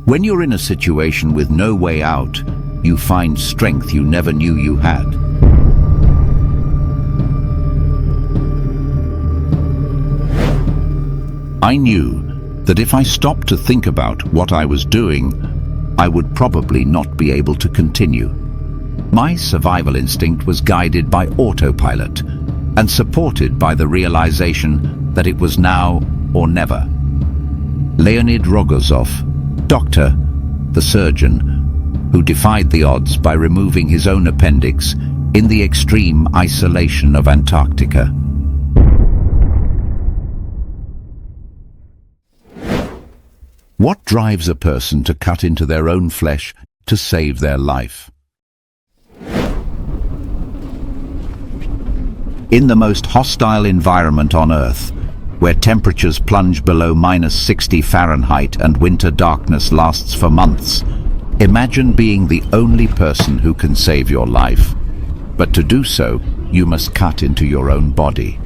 When you're in a situation with no way out, you find strength you never knew you had. I knew that if I stopped to think about what I was doing, I would probably not be able to continue. My survival instinct was guided by autopilot and supported by the realization that it was now or never. Leonid Rogozov, doctor, the surgeon, who defied the odds by removing his own appendix in the extreme isolation of Antarctica. What drives a person to cut into their own flesh to save their life? In the most hostile environment on Earth, where temperatures plunge below -60 Fahrenheit and winter darkness lasts for months, imagine being the only person who can save your life. But to do so, you must cut into your own body.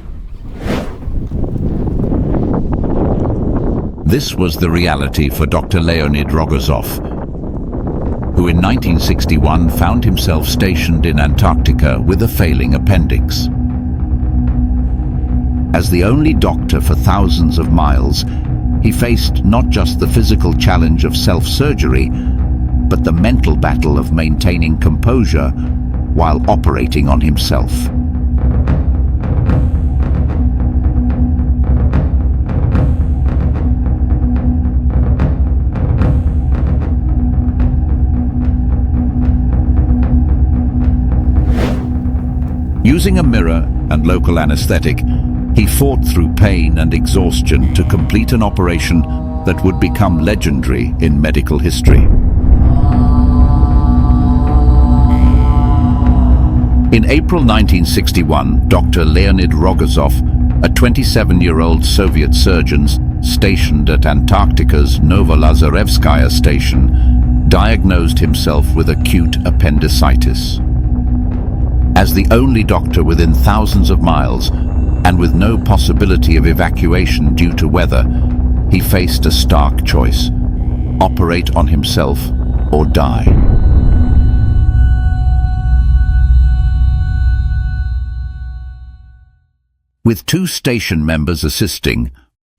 This was the reality for Dr. Leonid Rogozov, who in 1961 found himself stationed in Antarctica with a failing appendix. As the only doctor for thousands of miles, he faced not just the physical challenge of self-surgery, but the mental battle of maintaining composure while operating on himself. Using a mirror and local anesthetic, he fought through pain and exhaustion to complete an operation that would become legendary in medical history. In April 1961, Dr. Leonid Rogozov, a 27-year-old Soviet surgeon stationed at Antarctica's Novolazarevskaya station, diagnosed himself with acute appendicitis. As the only doctor within thousands of miles, and with no possibility of evacuation due to weather, he faced a stark choice: operate on himself or die. With two station members assisting,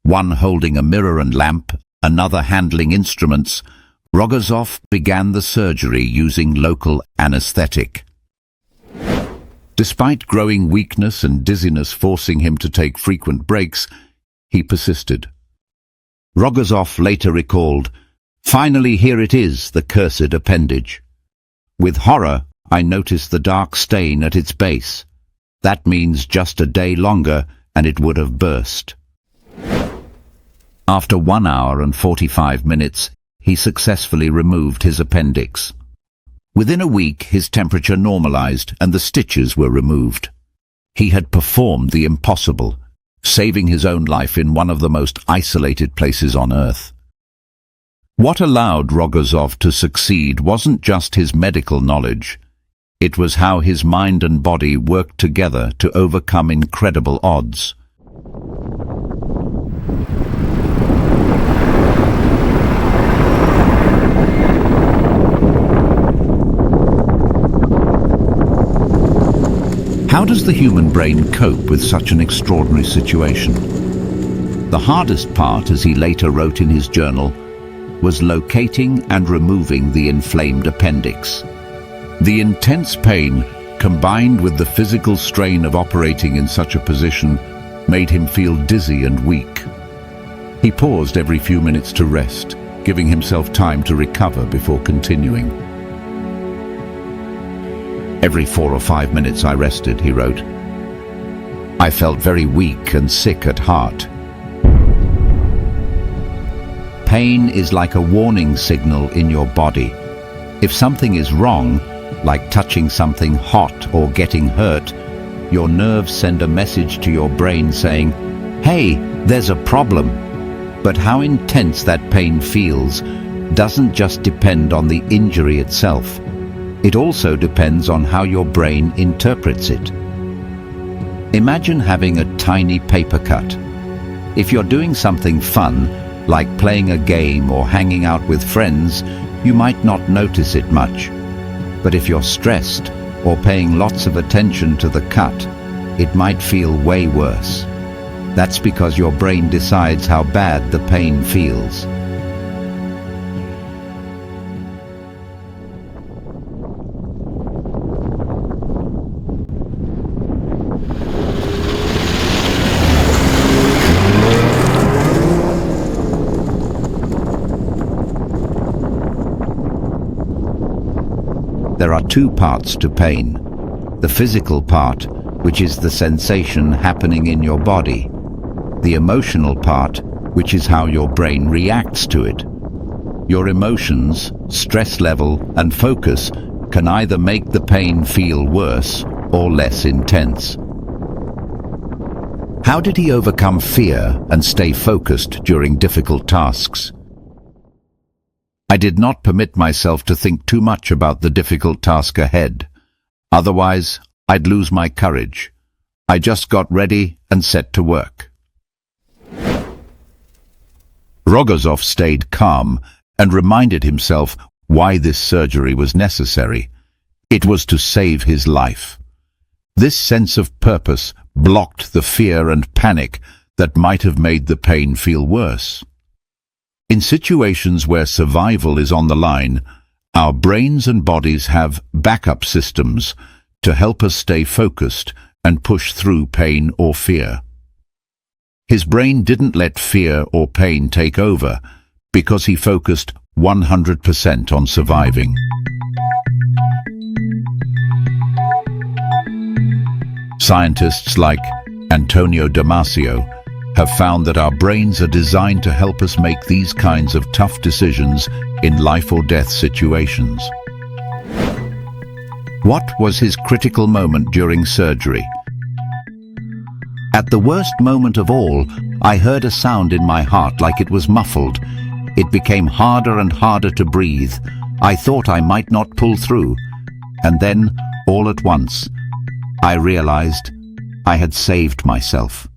one holding a mirror and lamp, another handling instruments, Rogozov began the surgery using local anesthetic. Despite growing weakness and dizziness forcing him to take frequent breaks, he persisted. Rogozov later recalled, "Finally, here it is, the cursed appendage. With horror, I noticed the dark stain at its base. That means just a day longer and it would have burst." After 1 hour and 45 minutes, he successfully removed his appendix. Within a week, his temperature normalized and the stitches were removed. He had performed the impossible, saving his own life in one of the most isolated places on Earth. What allowed Rogozov to succeed wasn't just his medical knowledge. It was how his mind and body worked together to overcome incredible odds. How does the human brain cope with such an extraordinary situation? The hardest part, as he later wrote in his journal, was locating and removing the inflamed appendix. The intense pain, combined with the physical strain of operating in such a position, made him feel dizzy and weak. He paused every few minutes to rest, giving himself time to recover before continuing. "Every 4 or 5 minutes I rested," he wrote. "I felt very weak and sick at heart." Pain is like a warning signal in your body. If something is wrong, like touching something hot or getting hurt, your nerves send a message to your brain saying, "Hey, there's a problem." But how intense that pain feels doesn't just depend on the injury itself. It also depends on how your brain interprets it. Imagine having a tiny paper cut. If you're doing something fun, like playing a game or hanging out with friends, you might not notice it much. But if you're stressed or paying lots of attention to the cut, it might feel way worse. That's because your brain decides how bad the pain feels. There are two parts to pain. The physical part, which is the sensation happening in your body. The emotional part, which is how your brain reacts to it. Your emotions, stress level, and focus can either make the pain feel worse or less intense. How did he overcome fear and stay focused during difficult tasks? I did not permit myself to think too much about the difficult task ahead. Otherwise, I'd lose my courage. I just got ready and set to work. Rogozov stayed calm and reminded himself why this surgery was necessary. It was to save his life. This sense of purpose blocked the fear and panic that might have made the pain feel worse. In situations where survival is on the line, our brains and bodies have backup systems to help us stay focused and push through pain or fear. His brain didn't let fear or pain take over because he focused 100% on surviving. Scientists like Antonio Damasio have found that our brains are designed to help us make these kinds of tough decisions in life or death situations. What was his critical moment during surgery? At the worst moment of all, I heard a sound in my heart like it was muffled. It became harder and harder to breathe. I thought I might not pull through. And then, all at once, I realized I had saved myself.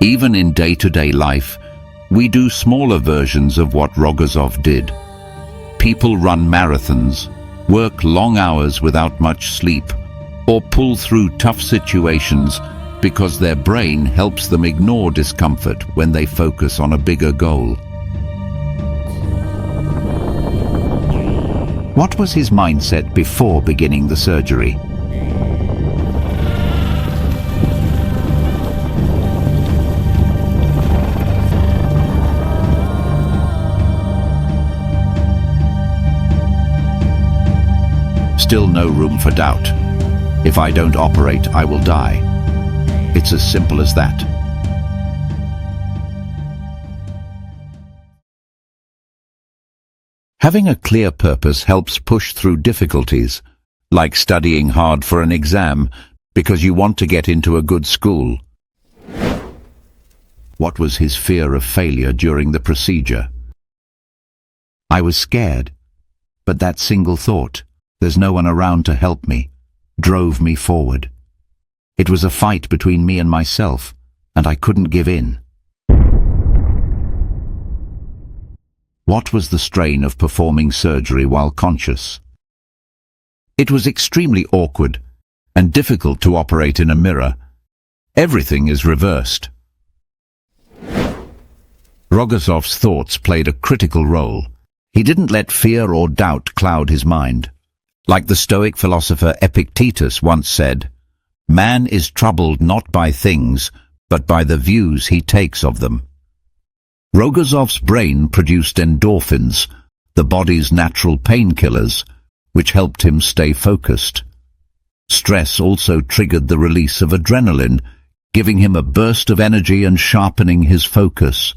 Even in day-to-day life, we do smaller versions of what Rogozov did. People run marathons, work long hours without much sleep, or pull through tough situations because their brain helps them ignore discomfort when they focus on a bigger goal. What was his mindset before beginning the surgery? Still no room for doubt. If I don't operate, I will die. It's as simple as that. Having a clear purpose helps push through difficulties, like studying hard for an exam because you want to get into a good school. What was his fear of failure during the procedure? I was scared, but that single thought, "There's no one around to help me," drove me forward. It was a fight between me and myself, and I couldn't give in. What was the strain of performing surgery while conscious? It was extremely awkward and difficult to operate in a mirror. Everything is reversed. Rogozov's thoughts played a critical role. He didn't let fear or doubt cloud his mind. Like the Stoic philosopher Epictetus once said, "Man is troubled not by things, but by the views he takes of them." Rogozov's brain produced endorphins, the body's natural painkillers, which helped him stay focused. Stress also triggered the release of adrenaline, giving him a burst of energy and sharpening his focus.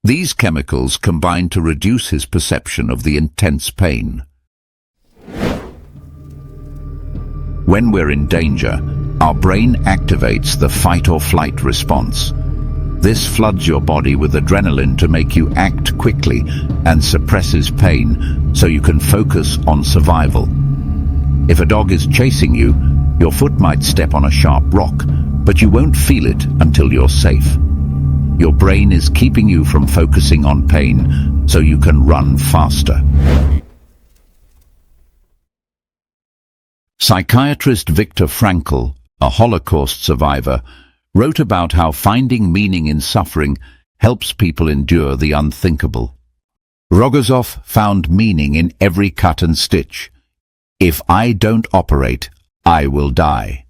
These chemicals combined to reduce his perception of the intense pain. When we're in danger, our brain activates the fight-or-flight response. This floods your body with adrenaline to make you act quickly and suppresses pain so you can focus on survival. If a dog is chasing you, your foot might step on a sharp rock, but you won't feel it until you're safe. Your brain is keeping you from focusing on pain, so you can run faster. Psychiatrist Viktor Frankl, a Holocaust survivor, wrote about how finding meaning in suffering helps people endure the unthinkable. Rogozov found meaning in every cut and stitch. If I don't operate, I will die.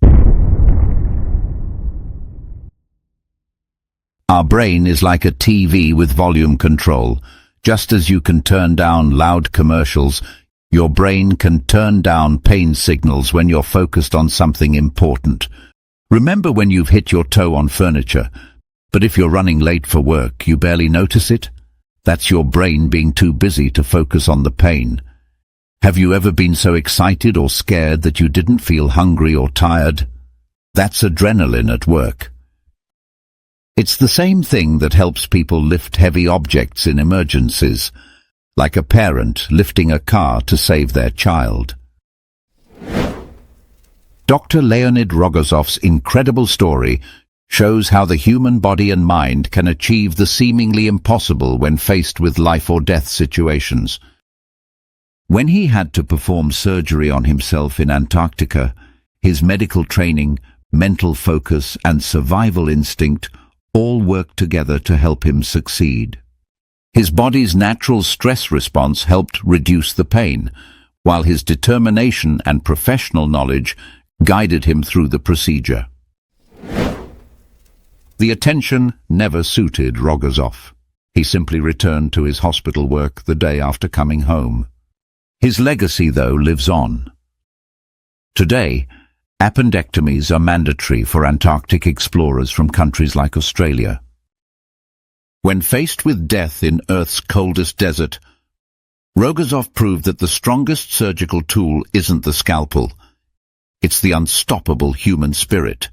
Our brain is like a TV with volume control. Just as you can turn down loud commercials, your brain can turn down pain signals when you're focused on something important. Remember when you've hit your toe on furniture, but if you're running late for work, you barely notice it? That's your brain being too busy to focus on the pain. Have you ever been so excited or scared that you didn't feel hungry or tired? That's adrenaline at work. It's the same thing that helps people lift heavy objects in emergencies, like a parent lifting a car to save their child. Dr. Leonid Rogozov's incredible story shows how the human body and mind can achieve the seemingly impossible when faced with life-or-death situations. When he had to perform surgery on himself in Antarctica, his medical training, mental focus, and survival instinct all worked together to help him succeed. His body's natural stress response helped reduce the pain, while his determination and professional knowledge guided him through the procedure. The attention never suited Rogozov. He simply returned to his hospital work the day after coming home. His legacy, though, lives on. Today, appendectomies are mandatory for Antarctic explorers from countries like Australia. When faced with death in Earth's coldest desert, Rogozov proved that the strongest surgical tool isn't the scalpel. It's the unstoppable human spirit.